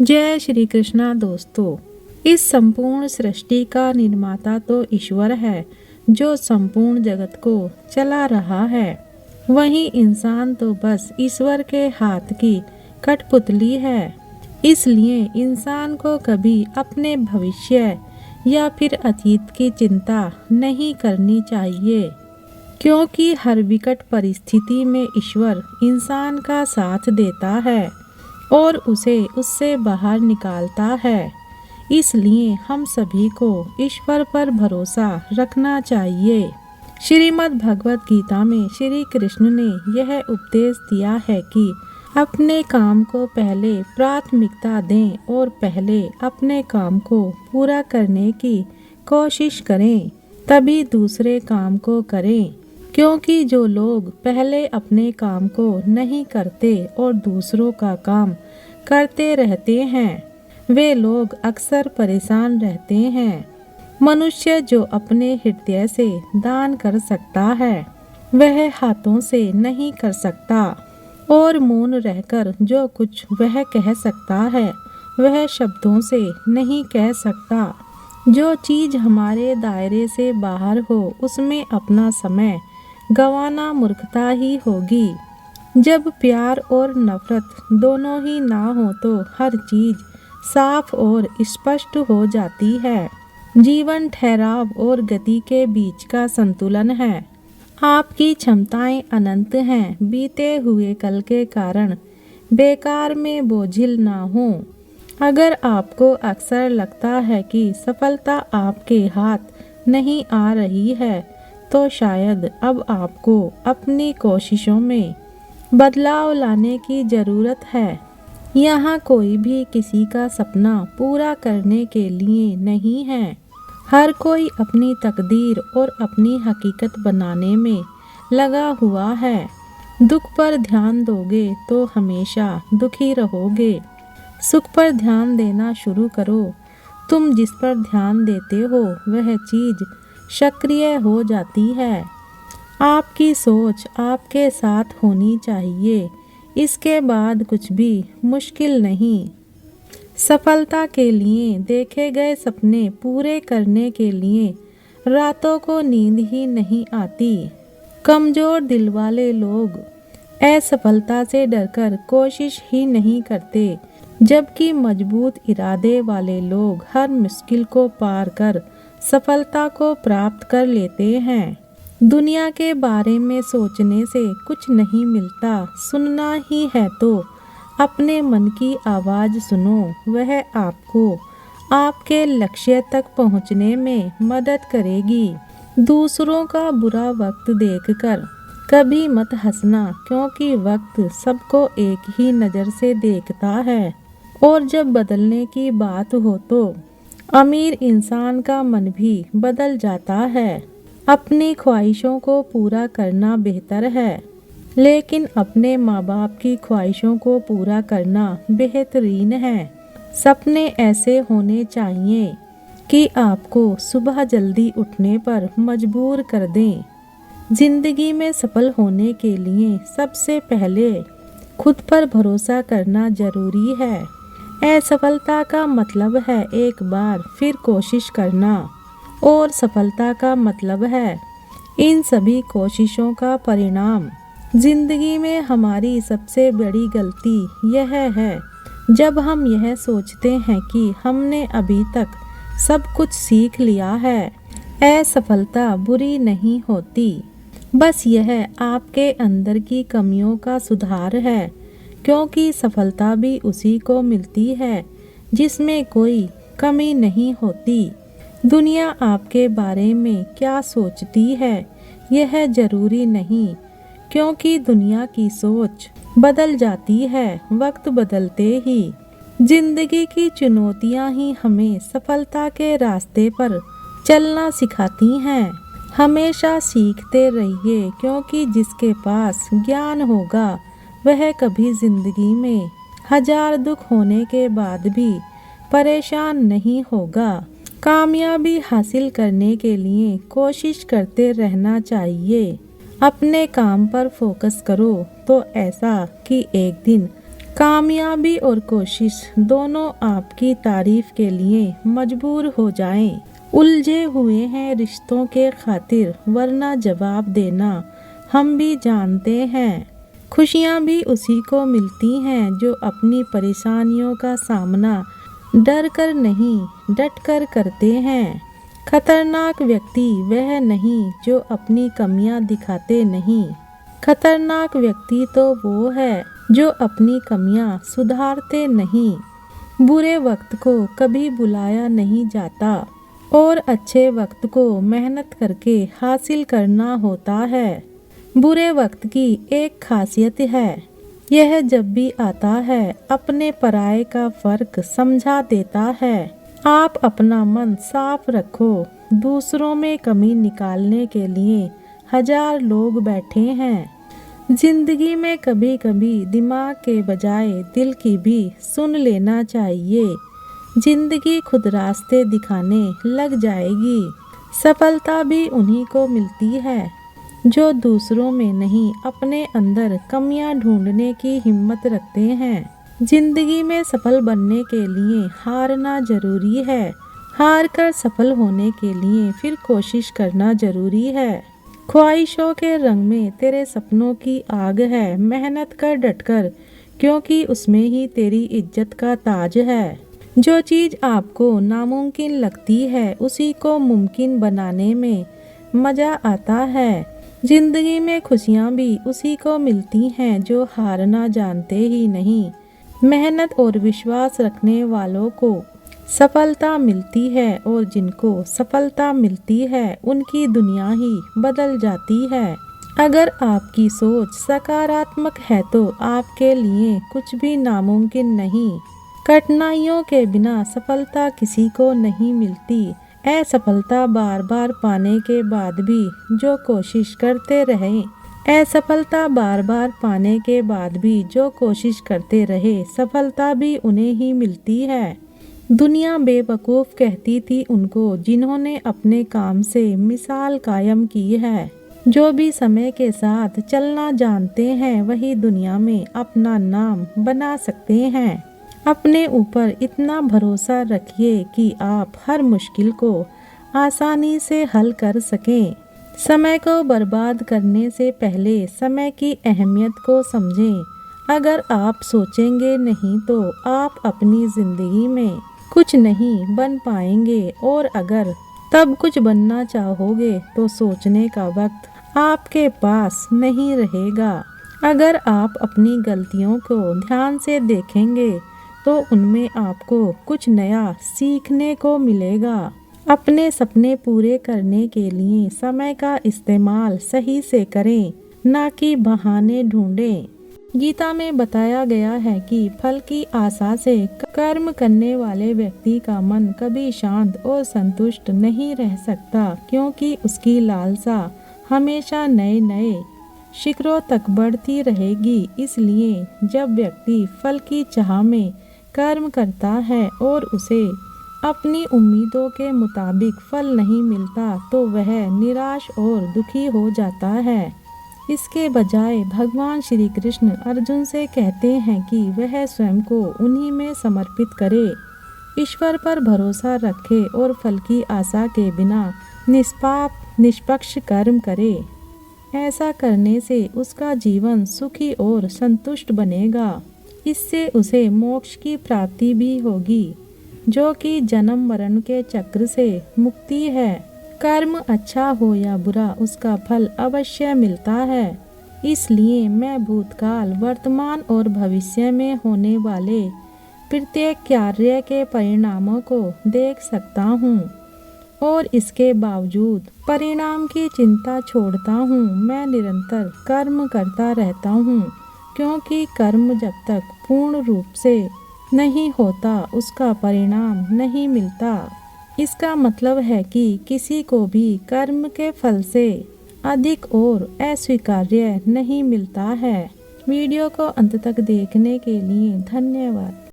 जय श्री कृष्णा दोस्तों। इस संपूर्ण सृष्टि का निर्माता तो ईश्वर है जो संपूर्ण जगत को चला रहा है। वहीं इंसान तो बस ईश्वर के हाथ की कठपुतली है। इसलिए इंसान को कभी अपने भविष्य या फिर अतीत की चिंता नहीं करनी चाहिए, क्योंकि हर विकट परिस्थिति में ईश्वर इंसान का साथ देता है और उसे उससे बाहर निकालता है। इसलिए हम सभी को ईश्वर पर भरोसा रखना चाहिए। श्रीमद् भगवत गीता में श्री कृष्ण ने यह उपदेश दिया है कि अपने काम को पहले प्राथमिकता दें और पहले अपने काम को पूरा करने की कोशिश करें, तभी दूसरे काम को करें। क्योंकि जो लोग पहले अपने काम को नहीं करते और दूसरों का काम करते रहते हैं, वे लोग अक्सर परेशान रहते हैं। मनुष्य जो अपने हृदय से दान कर सकता है वह हाथों से नहीं कर सकता, और मौन रहकर जो कुछ वह कह सकता है वह शब्दों से नहीं कह सकता। जो चीज़ हमारे दायरे से बाहर हो उसमें अपना समय गंवाना मूर्खता ही होगी। जब प्यार और नफरत दोनों ही ना हो तो हर चीज़ साफ और स्पष्ट हो जाती है। जीवन ठहराव और गति के बीच का संतुलन है। आपकी क्षमताएं अनंत हैं। बीते हुए कल के कारण बेकार में बोझिल ना हो। अगर आपको अक्सर लगता है कि सफलता आपके हाथ नहीं आ रही है, तो शायद अब आपको अपनी कोशिशों में बदलाव लाने की ज़रूरत है। यहाँ कोई भी किसी का सपना पूरा करने के लिए नहीं है। हर कोई अपनी तकदीर और अपनी हकीकत बनाने में लगा हुआ है। दुख पर ध्यान दोगे तो हमेशा दुखी रहोगे। सुख पर ध्यान देना शुरू करो। तुम जिस पर ध्यान देते हो वह चीज़ सक्रिय हो जाती है। आपकी सोच आपके साथ होनी चाहिए, इसके बाद कुछ भी मुश्किल नहीं। सफलता के लिए देखे गए सपने पूरे करने के लिए रातों को नींद ही नहीं आती। कमज़ोर दिल वाले लोग असफलता से डरकर कोशिश ही नहीं करते, जबकि मजबूत इरादे वाले लोग हर मुश्किल को पार कर सफलता को प्राप्त कर लेते हैं। दुनिया के बारे में सोचने से कुछ नहीं मिलता। सुनना ही है तो अपने मन की आवाज़ सुनो। वह आपको आपके लक्ष्य तक पहुंचने में मदद करेगी। दूसरों का बुरा वक्त देखकर कभी मत हंसना, क्योंकि वक्त सबको एक ही नज़र से देखता है, और जब बदलने की बात हो तो अमीर इंसान का मन भी बदल जाता है। अपनी ख्वाहिशों को पूरा करना बेहतर है, लेकिन अपने माँ बाप की ख्वाहिशों को पूरा करना बेहतरीन है। सपने ऐसे होने चाहिए कि आपको सुबह जल्दी उठने पर मजबूर कर दें। जिंदगी में सफल होने के लिए सबसे पहले खुद पर भरोसा करना जरूरी है। असफलता का मतलब है एक बार फिर कोशिश करना, और सफलता का मतलब है इन सभी कोशिशों का परिणाम। जिंदगी में हमारी सबसे बड़ी गलती यह है जब हम यह सोचते हैं कि हमने अभी तक सब कुछ सीख लिया है। असफलता बुरी नहीं होती, बस यह आपके अंदर की कमियों का सुधार है, क्योंकि सफलता भी उसी को मिलती है जिसमें कोई कमी नहीं होती। दुनिया आपके बारे में क्या सोचती है यह जरूरी नहीं, क्योंकि दुनिया की सोच बदल जाती है वक्त बदलते ही। जिंदगी की चुनौतियां ही हमें सफलता के रास्ते पर चलना सिखाती हैं। हमेशा सीखते रहिए, क्योंकि जिसके पास ज्ञान होगा वह कभी जिंदगी में 1000 दुख होने के बाद भी परेशान नहीं होगा। कामयाबी हासिल करने के लिए कोशिश करते रहना चाहिए। अपने काम पर फोकस करो तो ऐसा कि एक दिन कामयाबी और कोशिश दोनों आपकी तारीफ के लिए मजबूर हो जाएं। उलझे हुए हैं रिश्तों के खातिर, वरना जवाब देना हम भी जानते हैं। खुशियाँ भी उसी को मिलती हैं जो अपनी परेशानियों का सामना डर कर नहीं डट कर करते हैं। खतरनाक व्यक्ति वह नहीं जो अपनी कमियां दिखाते नहीं, खतरनाक व्यक्ति तो वो है जो अपनी कमियां सुधारते नहीं। बुरे वक्त को कभी बुलाया नहीं जाता और अच्छे वक्त को मेहनत करके हासिल करना होता है। बुरे वक्त की एक खासियत है, यह जब भी आता है अपने पराये का फर्क समझा देता है। आप अपना मन साफ रखो, दूसरों में कमी निकालने के लिए 1000 लोग बैठे हैं। जिंदगी में कभी कभी दिमाग के बजाय दिल की भी सुन लेना चाहिए। जिंदगी खुद रास्ते दिखाने लग जाएगी। सफलता भी उन्हीं को मिलती है जो दूसरों में नहीं अपने अंदर कमियां ढूंढने की हिम्मत रखते हैं। जिंदगी में सफल बनने के लिए हारना जरूरी है, हार कर सफल होने के लिए फिर कोशिश करना जरूरी है। ख्वाहिशों के रंग में तेरे सपनों की आग है, मेहनत कर डटकर, क्योंकि उसमें ही तेरी इज्जत का ताज है। जो चीज़ आपको नामुमकिन लगती है उसी को मुमकिन बनाने में मज़ा आता है। जिंदगी में खुशियाँ भी उसी को मिलती हैं जो हारना जानते ही नहीं। मेहनत और विश्वास रखने वालों को सफलता मिलती है और जिनको सफलता मिलती है उनकी दुनिया ही बदल जाती है। अगर आपकी सोच सकारात्मक है तो आपके लिए कुछ भी नामुमकिन नहीं। कठिनाइयों के बिना सफलता किसी को नहीं मिलती। असफलता बार बार पाने के बाद भी जो कोशिश करते रहें, असफलता बार बार पाने के बाद भी जो कोशिश करते रहे, सफलता भी उन्हें ही मिलती है। दुनिया बेवकूफ़ कहती थी उनको जिन्होंने अपने काम से मिसाल कायम की है। जो भी समय के साथ चलना जानते हैं वही दुनिया में अपना नाम बना सकते हैं। अपने ऊपर इतना भरोसा रखिए कि आप हर मुश्किल को आसानी से हल कर सकें। समय को बर्बाद करने से पहले समय की अहमियत को समझें। अगर आप सोचेंगे नहीं तो आप अपनी ज़िंदगी में कुछ नहीं बन पाएंगे, और अगर तब कुछ बनना चाहोगे तो सोचने का वक्त आपके पास नहीं रहेगा। अगर आप अपनी गलतियों को ध्यान से देखेंगे तो उनमें आपको कुछ नया सीखने को मिलेगा। अपने सपने पूरे करने के लिए समय का इस्तेमाल सही से करें, ना कि बहाने ढूंढें। गीता में बताया गया है कि फल की आशा से कर्म करने वाले व्यक्ति का मन कभी शांत और संतुष्ट नहीं रह सकता, क्योंकि उसकी लालसा हमेशा नए नए शिखरों तक बढ़ती रहेगी। इसलिए जब व्यक्ति फल की चाह में कर्म करता है और उसे अपनी उम्मीदों के मुताबिक फल नहीं मिलता तो वह निराश और दुखी हो जाता है। इसके बजाय भगवान श्री कृष्ण अर्जुन से कहते हैं कि वह स्वयं को उन्हीं में समर्पित करे, ईश्वर पर भरोसा रखे और फल की आशा के बिना निष्पाप निष्पक्ष कर्म करे। ऐसा करने से उसका जीवन सुखी और संतुष्ट बनेगा। इससे उसे मोक्ष की प्राप्ति भी होगी, जो कि जन्म मरण के चक्र से मुक्ति है। कर्म अच्छा हो या बुरा उसका फल अवश्य मिलता है। इसलिए मैं भूतकाल, वर्तमान और भविष्य में होने वाले प्रत्येक कार्य के परिणामों को देख सकता हूँ और इसके बावजूद परिणाम की चिंता छोड़ता हूँ। मैं निरंतर कर्म करता रहता हूँ, क्योंकि कर्म जब तक पूर्ण रूप से नहीं होता उसका परिणाम नहीं मिलता। इसका मतलब है कि किसी को भी कर्म के फल से अधिक और अस्वीकार्य नहीं मिलता है। वीडियो को अंत तक देखने के लिए धन्यवाद।